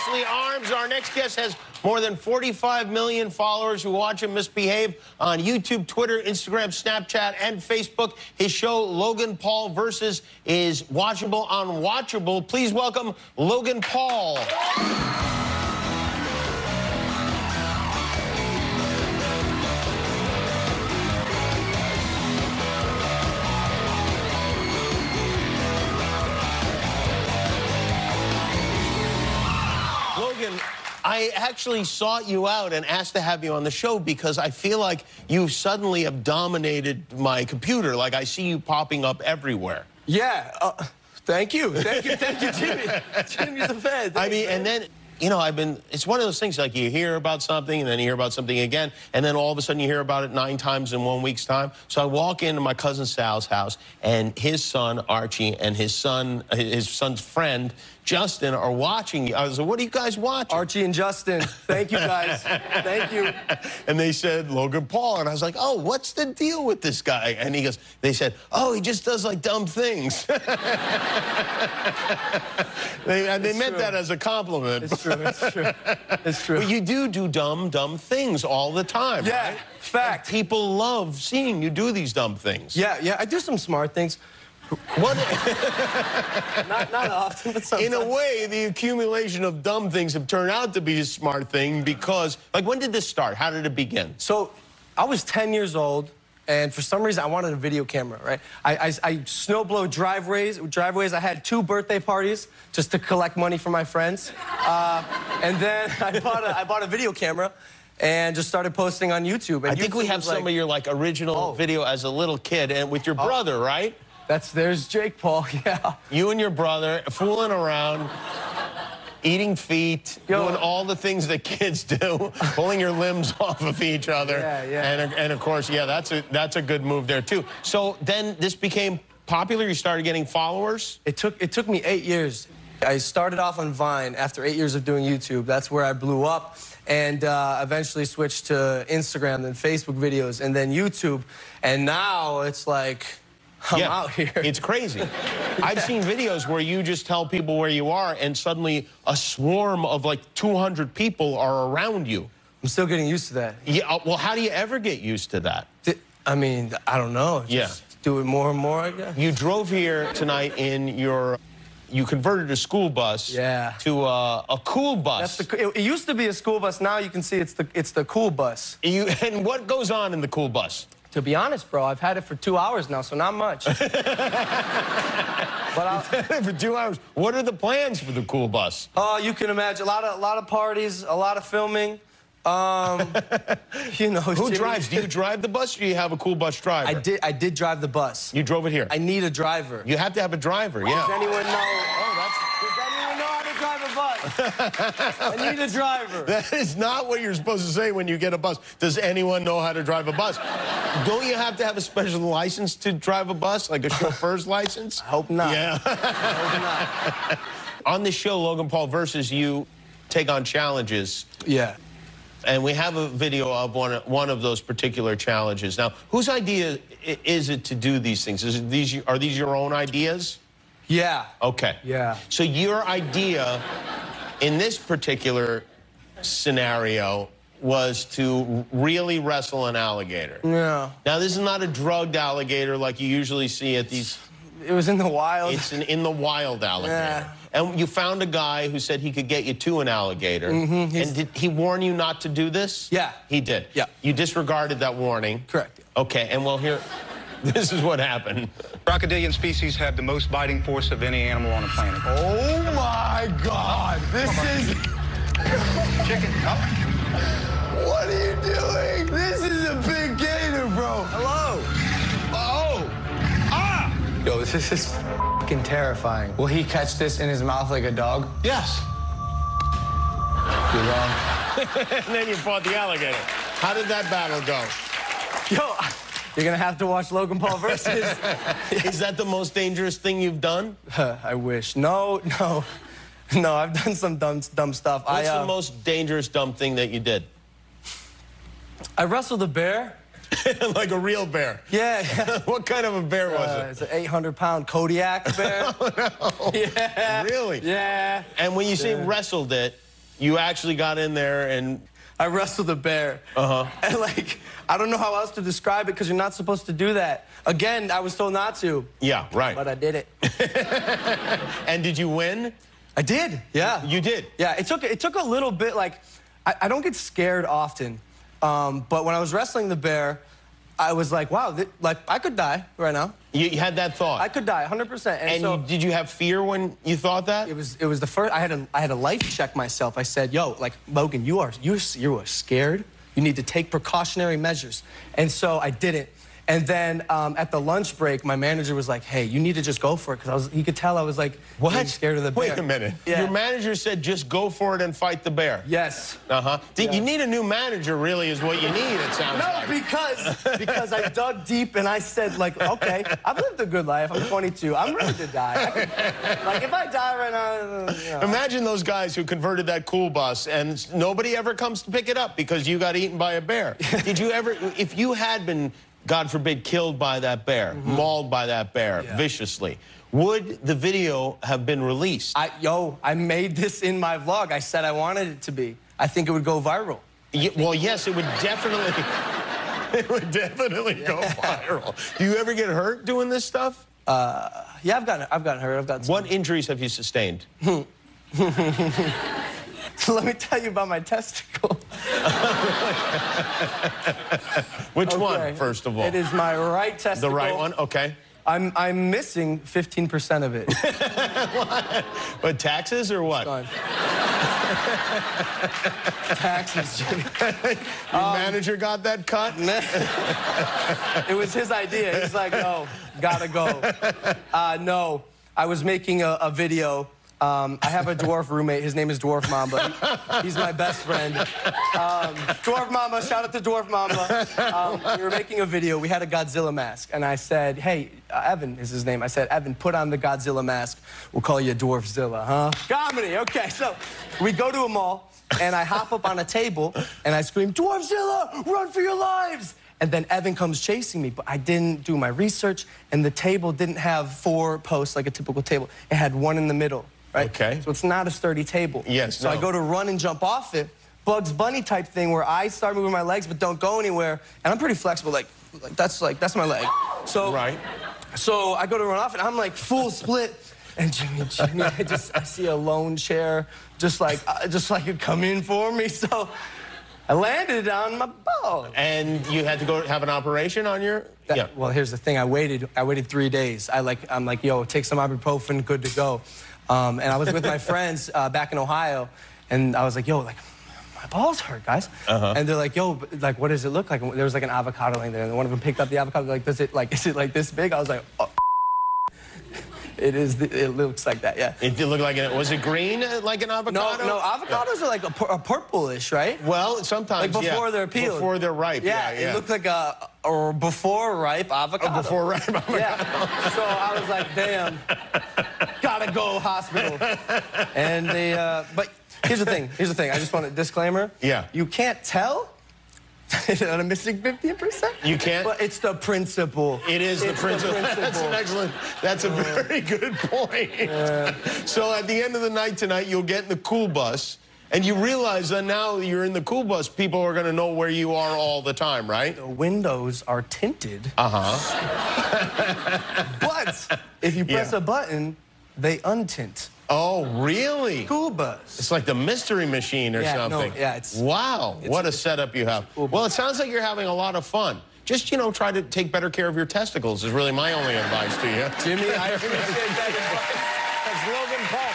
Leslie Arms. Our next guest has more than 45 million followers who watch him misbehave on YouTube, Twitter, Instagram, Snapchat, and Facebook. His show, Logan Paul Versus, is watchable on Watchable. Please welcome Logan Paul. Logan, I actually sought you out and asked to have you on the show because I feel like you suddenly have dominated my computer. Like, I see you popping up everywhere. Yeah. Thank you. Thank you, Jimmy. Jimmy's a fan. I mean, and then, you know, it's one of those things, like, you hear about something, and then you hear about something again, and then all of a sudden you hear about it 9 times in 1 week's time. So I walk into my cousin Sal's house, and his son, Archie, and his son's friend, Justin, are watching you. I was like, what are you guys watching? Archie and Justin. Thank you, guys. Thank you. And they said, Logan Paul. And I was like, oh, what's the deal with this guy? And they said, oh, he just does, like, dumb things. They meant that as a compliment. It's true, it's true. It's true. But you do dumb things all the time, yeah, right? fact. And people love seeing you do these dumb things. Yeah, I do some smart things. What? not often, but sometimes. In a way, the accumulation of dumb things have turned out to be a smart thing because, like, when did this start? How did it begin? So, I was 10 years old, and for some reason, I wanted a video camera, right? I snowblow driveways. I had 2 birthday parties just to collect money for my friends. And then I bought a video camera and just started posting on YouTube. And I think we have some of your, like, original video as a little kid and with your brother, right? There's Jake Paul, yeah. You and your brother fooling around, eating feet, doing all the things that kids do, pulling your limbs off of each other. Yeah. And of course, yeah, that's a good move there too. So then this became popular. You started getting followers. It took me 8 years. I started off on Vine after 8 years of doing YouTube. That's where I blew up, and eventually switched to Instagram, then Facebook videos, and then YouTube. And now it's like, I'm out here. It's crazy. I've seen videos where you just tell people where you are, and suddenly a swarm of like 200 people are around you. I'm still getting used to that. Yeah. Well, how do you ever get used to that? I mean, I don't know. Just do it more and more, I guess. You drove here tonight in your... You converted a school bus to a cool bus. It used to be a school bus. Now you can see it's the cool bus. And what goes on in the cool bus? To be honest, bro, I've had it for 2 hours now, so not much. But for 2 hours. What are the plans for the cool bus? You can imagine a lot of parties, a lot of filming. You know, who drives? Do you drive the bus, or do you have a cool bus driver? I did drive the bus. You drove it here? I need a driver. You have to have a driver, yeah. Does anyone know? Does anyone know how to drive a bus? I need a driver. That is not what you're supposed to say when you get a bus. Does anyone know how to drive a bus? Don't you have to have a special license to drive a bus, like a chauffeur's license? I hope not. Yeah. I hope not. On this show, Logan Paul Versus, you take on challenges. Yeah. And we have a video of one of those particular challenges. Now, whose idea is it to do these things? Are these your own ideas? Yeah. Okay. Yeah. So your idea in this particular scenario was to really wrestle an alligator. Yeah. Now, this is not a drugged alligator like you usually see at these... It was in the wild. It's an in the wild alligator. Yeah. And you found a guy who said he could get you to an alligator. Mm-hmm. And did he warn you not to do this? Yeah. He did? Yeah. You disregarded that warning? Correct. Okay, and well, here, this is what happened. Crocodilian species have the most biting force of any animal on the planet. Oh, my God. This is... Chicken, up. What are you doing? This is a big gator, bro. Hello. Oh. Ah! Yo, this is fucking terrifying. Will he catch this in his mouth like a dog? Yes. You're wrong. And then you fought the alligator. How did that battle go? Yo, you're gonna have to watch Logan Paul Versus. Is that the most dangerous thing you've done? I wish. No, I've done some dumb stuff. What's the most dangerous, dumb thing that you did? I wrestled a bear. Like a real bear? Yeah. What kind of a bear was it? It's an 800-pound Kodiak bear. Oh, no. Yeah. Really? Yeah. And when you say wrestled it, You actually got in there and... I wrestled a bear. And like, I don't know how else to describe it because you're not supposed to do that. Again, I was told not to. Yeah, right. But I did it. And did you win? I did, yeah. You did? Yeah, it took a little bit, like, I don't get scared often. But when I was wrestling the bear, I was like, wow, like, I could die right now. You had that thought? I could die, 100%. And so, did you have fear when you thought that? It was the first, I had to life check myself. I said, yo, like, Logan, you are scared. You need to take precautionary measures. And so I didn't. And then at the lunch break, my manager was like, hey, you need to just go for it. Because he could tell I was like, what? Really scared of the bear. Wait a minute. Yeah. Your manager said just go for it and fight the bear. Yes. You need a new manager, really, is what you need, it sounds like. No, because I dug deep and I said, like, okay, I've lived a good life. I'm 22. I'm ready to die. Like, if I die right now, you know. Imagine those guys who converted that cool bus and nobody ever comes to pick it up because you got eaten by a bear. Did you ever, if you had been, God forbid, killed by that bear, mauled by that bear viciously, would the video have been released? I made this in my vlog. I said I wanted it to be. I think it would go viral. Well, yes, it would definitely, go viral. Do you ever get hurt doing this stuff? Yeah, I've gotten hurt. What injuries have you sustained? So let me tell you about my testicle. Which one, first of all? It is my right testicle. The right one? Okay. I'm missing 15% of it. What? But taxes or what? Taxes, Jimmy. Your manager got that cut? It was his idea. He's like, no, gotta go. No, I was making a video. I have a dwarf roommate. His name is Dwarf Mamba. He's my best friend. Dwarf Mamba, shout out to Dwarf Mamba. We were making a video. We had a Godzilla mask. And I said, hey, Evan is his name. I said, Evan, put on the Godzilla mask. We'll call you Dwarfzilla, huh? Comedy, okay. So we go to a mall, and I hop up on a table, and I scream, Dwarfzilla, run for your lives! And then Evan comes chasing me, but I didn't do my research, and the table didn't have 4 posts like a typical ttable. It had 1 in the middle. Right? Okay. So it's not a sturdy table. Yes, So I go to run and jump off it. Bugs Bunny type thing where I start moving my legs but don't go anywhere. And I'm pretty flexible, like that's my leg. So right. So I go to run off and I'm like full split. And Jimmy, I see a lone chair just like it come in for me. So I landed on my ball. And you had to go have an operation on your... Yeah. Well, here's the thing. I waited 3 days. I'm like, yo, take some ibuprofen, good to go. And I was with my friends back in Ohio, and I was like, yo, like, my balls hurt, guys. And they're like, yo, like, what does it look like? And there was like an avocado laying there, and one of them picked up the avocado, like, is it like this big? I was like, oh. It looks like that, yeah. It did look like it. Was it green like an avocado? No, avocados are like a purplish, right? Well, sometimes, like before they're peeled. Before they're ripe, yeah. It looked like a before ripe avocado. Before ripe avocado. Yeah. So I was like, damn, gotta go hospital. And they, but here's the thing. I just want a disclaimer. Yeah. You can't tell that I'm missing 15%. You can't? But it's the principle. It is the principle. That's a very good point. So at the end of the night tonight, you'll get in the cool bus, and you realize that now you're in the cool bus, people are going to know where you are all the time, right? The windows are tinted. But if you press a button, they untint. Oh, really? Cool bus. It's like the Mystery Machine or something. No, yeah, it's... Wow, what a setup you have. Well, it sounds like you're having a lot of fun. Just, you know, try to take better care of your testicles is really my only advice to you. Jimmy, I appreciate that advice. That's Logan Paul.